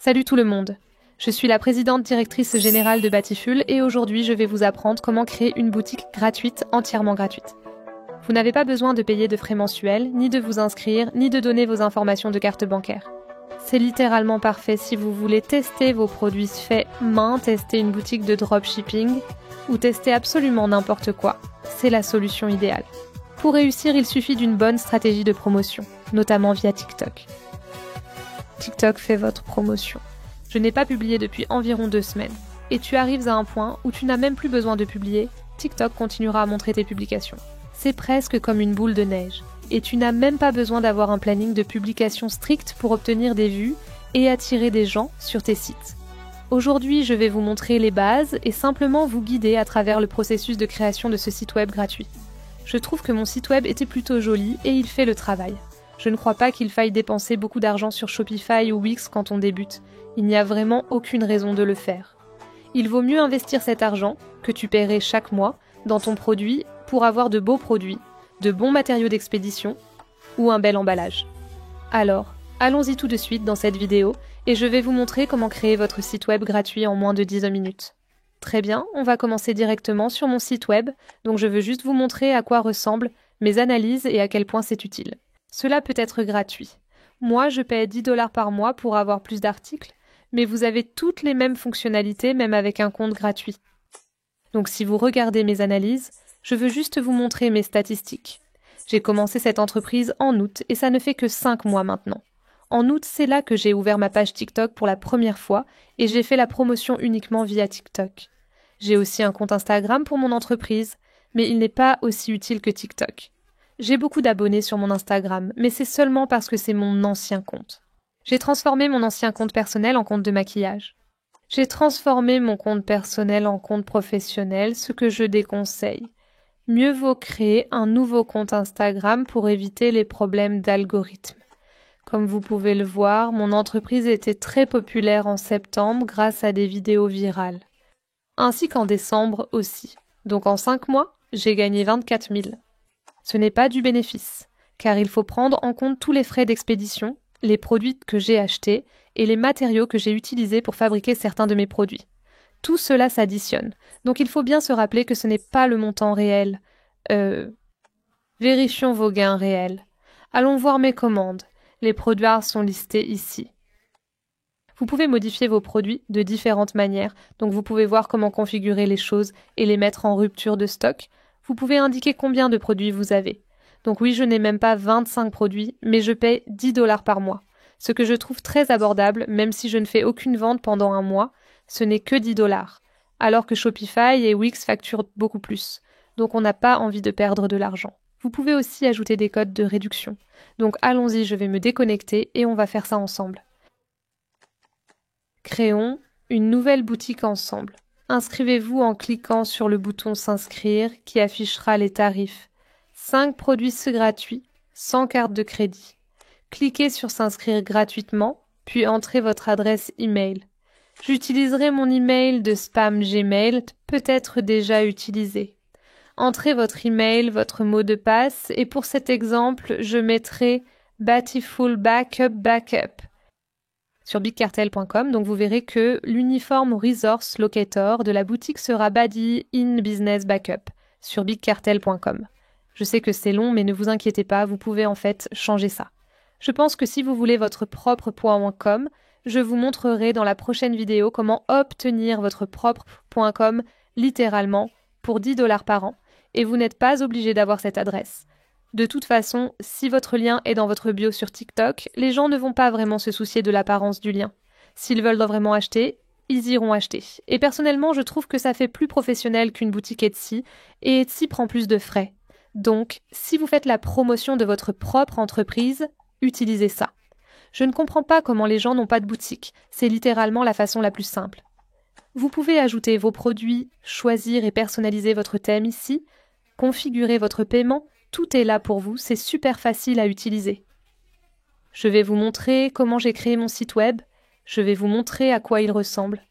Salut tout le monde. Je suis la présidente directrice générale de Batiful et aujourd'hui je vais vous apprendre comment créer une boutique gratuite, entièrement gratuite. Vous n'avez pas besoin de payer de frais mensuels, ni de vous inscrire, ni de donner vos informations de carte bancaire. C'est littéralement parfait si vous voulez tester vos produits faits main, tester une boutique de dropshipping ou tester absolument n'importe quoi. C'est la solution idéale. Pour réussir, il suffit d'une bonne stratégie de promotion, notamment via TikTok. TikTok fait votre promotion. Je n'ai pas publié depuis environ 2 semaines. Et tu arrives à un point où tu n'as même plus besoin de publier, TikTok continuera à montrer tes publications. C'est presque comme une boule de neige. Et tu n'as même pas besoin d'avoir un planning de publication strict pour obtenir des vues et attirer des gens sur tes sites. Aujourd'hui, je vais vous montrer les bases et simplement vous guider à travers le processus de création de ce site web gratuit. Je trouve que mon site web était plutôt joli et il fait le travail. Je ne crois pas qu'il faille dépenser beaucoup d'argent sur Shopify ou Wix quand on débute. Il n'y a vraiment aucune raison de le faire. Il vaut mieux investir cet argent, que tu paierais chaque mois, dans ton produit pour avoir de beaux produits, de bons matériaux d'expédition ou un bel emballage. Alors, allons-y tout de suite dans cette vidéo et je vais vous montrer comment créer votre site web gratuit en moins de 10 minutes. Très bien, on va commencer directement sur mon site web, donc je veux juste vous montrer à quoi ressemblent mes analyses et à quel point c'est utile. Cela peut être gratuit. Moi, je paie 10 $ par mois pour avoir plus d'articles, mais vous avez toutes les mêmes fonctionnalités même avec un compte gratuit. Donc si vous regardez mes analyses, je veux juste vous montrer mes statistiques. J'ai commencé cette entreprise en août et ça ne fait que 5 mois maintenant. En août, c'est là que j'ai ouvert ma page TikTok pour la première fois et j'ai fait la promotion uniquement via TikTok. J'ai aussi un compte Instagram pour mon entreprise, mais il n'est pas aussi utile que TikTok. J'ai beaucoup d'abonnés sur mon Instagram, mais c'est seulement parce que c'est mon ancien compte. J'ai transformé mon ancien compte personnel en compte de maquillage. J'ai transformé mon compte personnel en compte professionnel, ce que je déconseille. Mieux vaut créer un nouveau compte Instagram pour éviter les problèmes d'algorithme. Comme vous pouvez le voir, mon entreprise était très populaire en septembre grâce à des vidéos virales. Ainsi qu'en décembre aussi. Donc en 5 mois, j'ai gagné 24 000. Ce n'est pas du bénéfice, car il faut prendre en compte tous les frais d'expédition, les produits que j'ai achetés et les matériaux que j'ai utilisés pour fabriquer certains de mes produits. Tout cela s'additionne, donc il faut bien se rappeler que ce n'est pas le montant réel. Vérifions vos gains réels. Allons voir mes commandes. Les produits sont listés ici. Vous pouvez modifier vos produits de différentes manières, donc vous pouvez voir comment configurer les choses et les mettre en rupture de stock. Vous pouvez indiquer combien de produits vous avez. Donc oui, je n'ai même pas 25 produits, mais je paye 10 $ par mois. Ce que je trouve très abordable, même si je ne fais aucune vente pendant un mois, ce n'est que 10 $. Alors que Shopify et Wix facturent beaucoup plus. Donc on n'a pas envie de perdre de l'argent. Vous pouvez aussi ajouter des codes de réduction. Donc allons-y, je vais me déconnecter et on va faire ça ensemble. Créons une nouvelle boutique ensemble. Inscrivez-vous en cliquant sur le bouton s'inscrire qui affichera les tarifs. 5 produits gratuits, sans carte de crédit. Cliquez sur s'inscrire gratuitement, puis entrez votre adresse email. J'utiliserai mon email de spam Gmail, peut-être déjà utilisé. Entrez votre email, votre mot de passe, et pour cet exemple, je mettrai Batiful Backup sur bigcartel.com, donc vous verrez que l'uniforme Resource Locator de la boutique sera Badi in Business Backup sur bigcartel.com. Je sais que c'est long, mais ne vous inquiétez pas, vous pouvez en fait changer ça. Je pense que si vous voulez votre propre .com, je vous montrerai dans la prochaine vidéo comment obtenir votre propre .com littéralement pour 10 $ par an, et vous n'êtes pas obligé d'avoir cette adresse. De toute façon, si votre lien est dans votre bio sur TikTok, les gens ne vont pas vraiment se soucier de l'apparence du lien. S'ils veulent vraiment acheter, ils iront acheter. Et personnellement, je trouve que ça fait plus professionnel qu'une boutique Etsy, et Etsy prend plus de frais. Donc, si vous faites la promotion de votre propre entreprise, utilisez ça. Je ne comprends pas comment les gens n'ont pas de boutique. C'est littéralement la façon la plus simple. Vous pouvez ajouter vos produits, choisir et personnaliser votre thème ici, configurer votre paiement. Tout est là pour vous, c'est super facile à utiliser. Je vais vous montrer comment j'ai créé mon site web, je vais vous montrer à quoi il ressemble.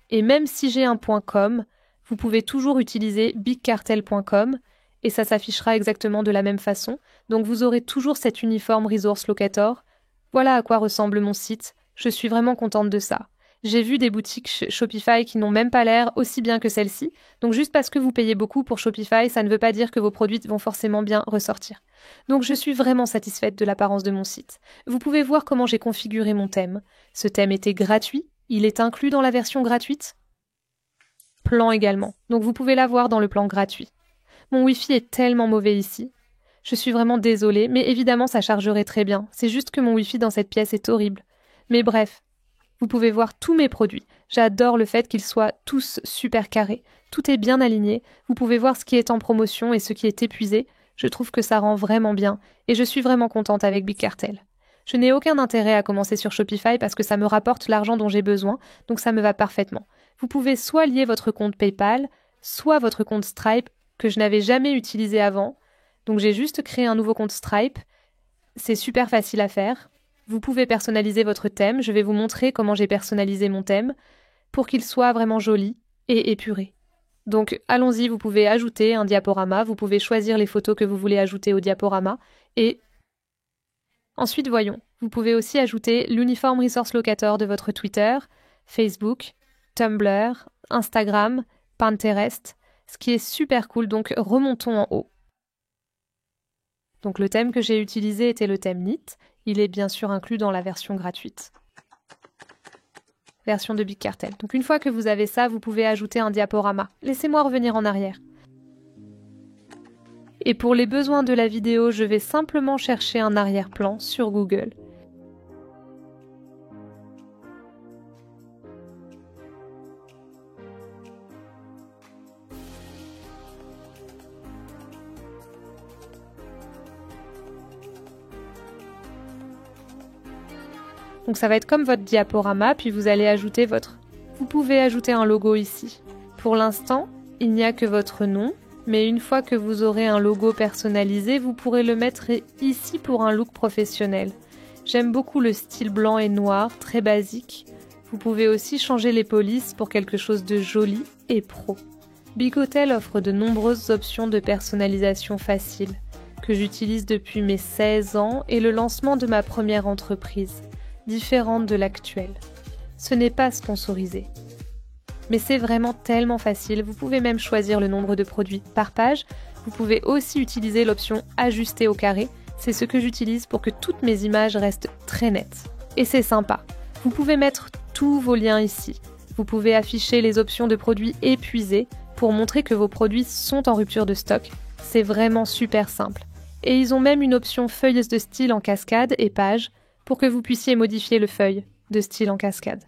Et même si j'ai un .com, vous pouvez toujours utiliser bigcartel.com et ça s'affichera exactement de la même façon, donc vous aurez toujours cet uniforme Resource Locator. Voilà à quoi ressemble mon site. Je suis vraiment contente de ça. J'ai vu des boutiques Shopify qui n'ont même pas l'air aussi bien que celle-ci, donc juste parce que vous payez beaucoup pour Shopify, ça ne veut pas dire que vos produits vont forcément bien ressortir. Donc je suis vraiment satisfaite de l'apparence de mon site. Vous pouvez voir comment j'ai configuré mon thème. Ce thème était gratuit, il est inclus dans la version gratuite. Plan également, donc vous pouvez l'avoir dans le plan gratuit. Mon Wi-Fi est tellement mauvais ici. Je suis vraiment désolée, mais évidemment ça chargerait très bien, c'est juste que mon Wi-Fi dans cette pièce est horrible. Mais bref. Vous pouvez voir tous mes produits. J'adore le fait qu'ils soient tous super carrés. Tout est bien aligné. Vous pouvez voir ce qui est en promotion et ce qui est épuisé. Je trouve que ça rend vraiment bien et je suis vraiment contente avec Big Cartel. Je n'ai aucun intérêt à commencer sur Shopify parce que ça me rapporte l'argent dont j'ai besoin, donc ça me va parfaitement. Vous pouvez soit lier votre compte PayPal, soit votre compte Stripe que je n'avais jamais utilisé avant. Donc j'ai juste créé un nouveau compte Stripe. C'est super facile à faire. Vous pouvez personnaliser votre thème, je vais vous montrer comment j'ai personnalisé mon thème pour qu'il soit vraiment joli et épuré. Donc allons-y, vous pouvez ajouter un diaporama, vous pouvez choisir les photos que vous voulez ajouter au diaporama et ensuite voyons, vous pouvez aussi ajouter l'Uniform Resource Locator de votre Twitter, Facebook, Tumblr, Instagram, Pinterest, ce qui est super cool, donc remontons en haut. Donc le thème que j'ai utilisé était le thème Knit. Il est bien sûr inclus dans la version gratuite. Version de Big Cartel. Donc une fois que vous avez ça, vous pouvez ajouter un diaporama. Laissez-moi revenir en arrière. Et pour les besoins de la vidéo, je vais simplement chercher un arrière-plan sur Google. Donc ça va être comme votre diaporama, puis vous allez ajouter votre... Vous pouvez ajouter un logo ici. Pour l'instant, il n'y a que votre nom, mais une fois que vous aurez un logo personnalisé, vous pourrez le mettre ici pour un look professionnel. J'aime beaucoup le style blanc et noir, très basique. Vous pouvez aussi changer les polices pour quelque chose de joli et pro. Big Hotel offre de nombreuses options de personnalisation facile, que j'utilise depuis mes 16 ans et le lancement de ma première entreprise. Différente de l'actuelle. Ce n'est pas sponsorisé. Mais c'est vraiment tellement facile, vous pouvez même choisir le nombre de produits par page. Vous pouvez aussi utiliser l'option ajuster au carré, c'est ce que j'utilise pour que toutes mes images restent très nettes. Et c'est sympa. Vous pouvez mettre tous vos liens ici. Vous pouvez afficher les options de produits épuisés pour montrer que vos produits sont en rupture de stock. C'est vraiment super simple. Et ils ont même une option feuilles de style en cascade et pages pour que vous puissiez modifier le feuille de style en cascade.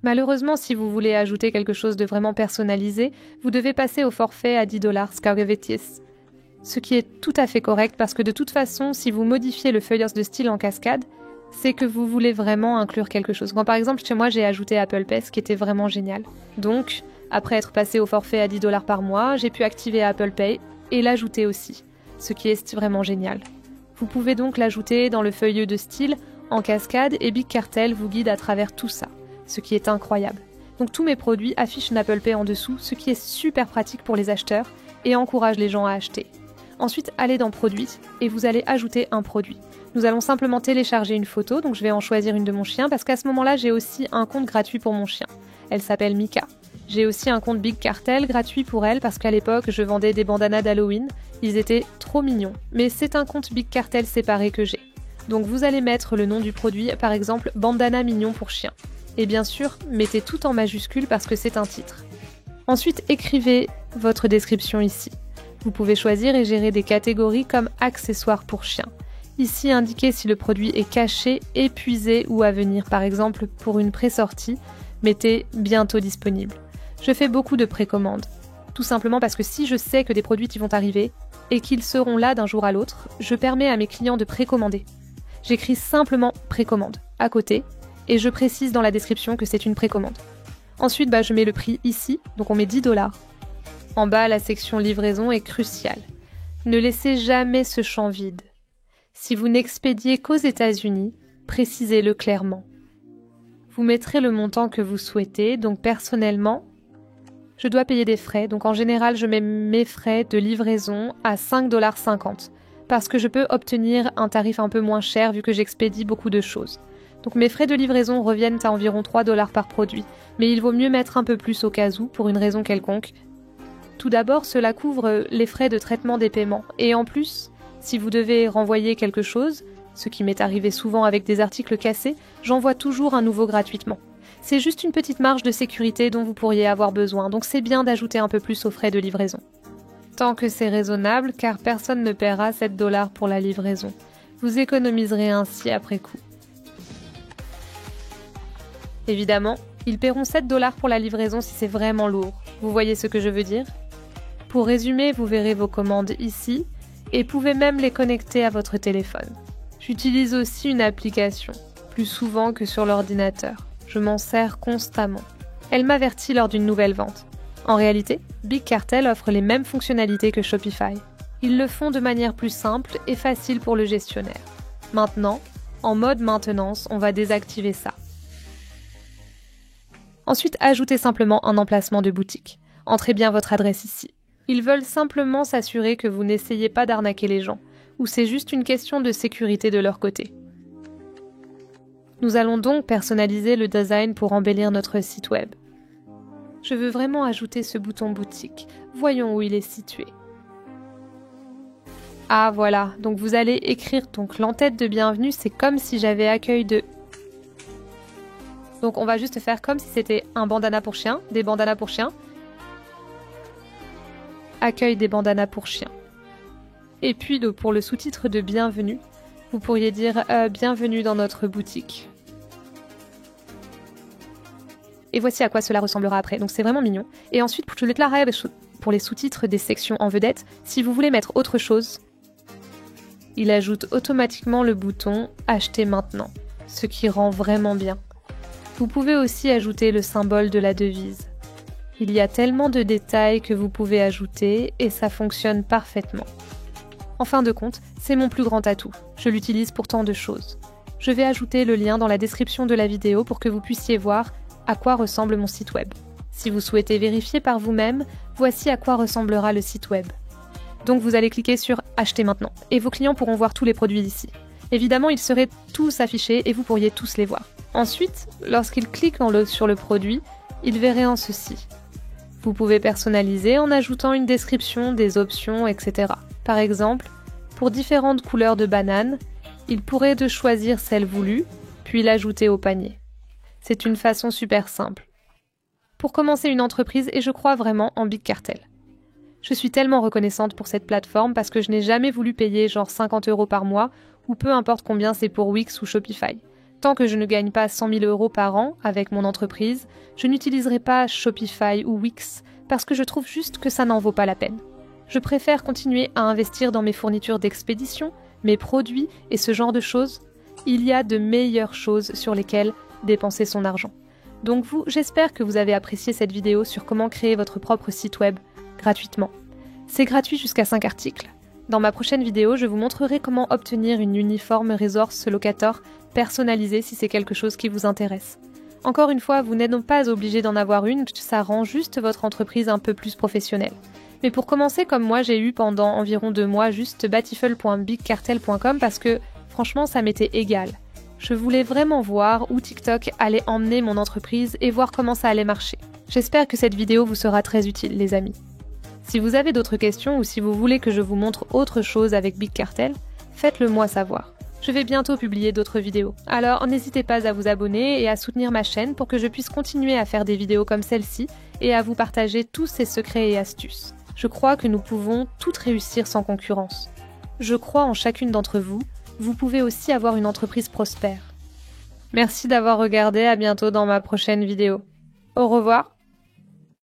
Malheureusement, si vous voulez ajouter quelque chose de vraiment personnalisé, vous devez passer au forfait à $10 Scargavetis. Ce qui est tout à fait correct parce que de toute façon, si vous modifiez le feuillage de style en cascade, c'est que vous voulez vraiment inclure quelque chose. Quand par exemple, chez moi, j'ai ajouté Apple Pay, ce qui était vraiment génial. Donc, après être passé au forfait à $10 par mois, j'ai pu activer Apple Pay et l'ajouter aussi, ce qui est vraiment génial. Vous pouvez donc l'ajouter dans le feuillet de style en cascade et Big Cartel vous guide à travers tout ça, ce qui est incroyable. Donc tous mes produits affichent une Apple Pay en dessous, ce qui est super pratique pour les acheteurs et encourage les gens à acheter. Ensuite, allez dans Produits et vous allez ajouter un produit. Nous allons simplement télécharger une photo, donc je vais en choisir une de mon chien parce qu'à ce moment-là, j'ai aussi un compte gratuit pour mon chien. Elle s'appelle Mika. J'ai aussi un compte Big Cartel gratuit pour elle parce qu'à l'époque, je vendais des bandanas d'Halloween. Ils étaient trop mignons. Mais c'est un compte Big Cartel séparé que j'ai. Donc vous allez mettre le nom du produit, par exemple bandana mignon pour chien. Et bien sûr, mettez tout en majuscule parce que c'est un titre. Ensuite, écrivez votre description ici. Vous pouvez choisir et gérer des catégories comme accessoires pour chien. Ici, indiquez si le produit est caché, épuisé ou à venir. Par exemple, pour une pré-sortie, mettez bientôt disponible. Je fais beaucoup de précommandes. Tout simplement parce que si je sais que des produits y vont arriver et qu'ils seront là d'un jour à l'autre, je permets à mes clients de précommander. J'écris simplement précommande à côté et je précise dans la description que c'est une précommande. Ensuite, je mets le prix ici, donc on met $10. En bas, la section livraison est cruciale. Ne laissez jamais ce champ vide. Si vous n'expédiez qu'aux États-Unis, précisez-le clairement. Vous mettrez le montant que vous souhaitez, donc personnellement, je dois payer des frais, donc en général, je mets mes frais de livraison à $5,50 parce que je peux obtenir un tarif un peu moins cher vu que j'expédie beaucoup de choses. Donc mes frais de livraison reviennent à environ 3$ par produit, mais il vaut mieux mettre un peu plus au cas où pour une raison quelconque. Tout d'abord, cela couvre les frais de traitement des paiements, et en plus, si vous devez renvoyer quelque chose, ce qui m'est arrivé souvent avec des articles cassés, j'envoie toujours un nouveau gratuitement. C'est juste une petite marge de sécurité dont vous pourriez avoir besoin, donc c'est bien d'ajouter un peu plus aux frais de livraison. Tant que c'est raisonnable, car personne ne paiera 7$ pour la livraison. Vous économiserez ainsi après coup. Évidemment, ils paieront 7$ pour la livraison si c'est vraiment lourd. Vous voyez ce que je veux dire? Pour résumer, vous verrez vos commandes ici et pouvez même les connecter à votre téléphone. J'utilise aussi une application, plus souvent que sur l'ordinateur. Je m'en sers constamment. Elle m'avertit lors d'une nouvelle vente. En réalité, Big Cartel offre les mêmes fonctionnalités que Shopify. Ils le font de manière plus simple et facile pour le gestionnaire. Maintenant, en mode maintenance, on va désactiver ça. Ensuite, ajoutez simplement un emplacement de boutique. Entrez bien votre adresse ici. Ils veulent simplement s'assurer que vous n'essayez pas d'arnaquer les gens, ou c'est juste une question de sécurité de leur côté. Nous allons donc personnaliser le design pour embellir notre site web. Je veux vraiment ajouter ce bouton boutique. Voyons où il est situé. Ah voilà, donc vous allez écrire donc l'entête de bienvenue, c'est comme si j'avais accueil de... Donc on va juste faire comme si c'était un bandana pour chien, des bandanas pour chiens. Accueil des bandanas pour chiens. Et puis pour le sous-titre de bienvenue, vous pourriez dire bienvenue dans notre boutique. Et voici à quoi cela ressemblera après, donc c'est vraiment mignon. Et ensuite, pour les sous-titres des sections en vedette, si vous voulez mettre autre chose, il ajoute automatiquement le bouton « Acheter maintenant », ce qui rend vraiment bien. Vous pouvez aussi ajouter le symbole de la devise. Il y a tellement de détails que vous pouvez ajouter et ça fonctionne parfaitement. En fin de compte, c'est mon plus grand atout. Je l'utilise pour tant de choses. Je vais ajouter le lien dans la description de la vidéo pour que vous puissiez voir à quoi ressemble mon site web. Si vous souhaitez vérifier par vous-même, voici à quoi ressemblera le site web. Donc vous allez cliquer sur « Acheter maintenant » et vos clients pourront voir tous les produits ici. Évidemment, ils seraient tous affichés et vous pourriez tous les voir. Ensuite, lorsqu'ils cliquent sur le produit, ils verraient en ceci. Vous pouvez personnaliser en ajoutant une description, des options, etc. Par exemple, pour différentes couleurs de bananes, il pourrait choisir celle voulue, puis l'ajouter au panier. C'est une façon super simple. Pour commencer une entreprise, et je crois vraiment en Big Cartel. Je suis tellement reconnaissante pour cette plateforme parce que je n'ai jamais voulu payer genre 50€ par mois, ou peu importe combien c'est pour Wix ou Shopify. Tant que je ne gagne pas 100 000 € par an avec mon entreprise, je n'utiliserai pas Shopify ou Wix parce que je trouve juste que ça n'en vaut pas la peine. Je préfère continuer à investir dans mes fournitures d'expédition, mes produits et ce genre de choses. Il y a de meilleures choses sur lesquelles dépenser son argent. Donc j'espère que vous avez apprécié cette vidéo sur comment créer votre propre site web gratuitement. C'est gratuit jusqu'à 5 articles. Dans ma prochaine vidéo, je vous montrerai comment obtenir une uniforme resource locator personnalisée si c'est quelque chose qui vous intéresse. Encore une fois, vous n'êtes donc pas obligé d'en avoir une, ça rend juste votre entreprise un peu plus professionnelle. Mais pour commencer, comme moi, j'ai eu pendant environ 2 mois juste batiful.bigcartel.com parce que franchement, ça m'était égal. Je voulais vraiment voir où TikTok allait emmener mon entreprise et voir comment ça allait marcher. J'espère que cette vidéo vous sera très utile, les amis. Si vous avez d'autres questions ou si vous voulez que je vous montre autre chose avec Big Cartel, faites-le moi savoir. Je vais bientôt publier d'autres vidéos. Alors n'hésitez pas à vous abonner et à soutenir ma chaîne pour que je puisse continuer à faire des vidéos comme celle-ci et à vous partager tous ces secrets et astuces. Je crois que nous pouvons toutes réussir sans concurrence. Je crois en chacune d'entre vous. Vous pouvez aussi avoir une entreprise prospère. Merci d'avoir regardé, à bientôt dans ma prochaine vidéo. Au revoir.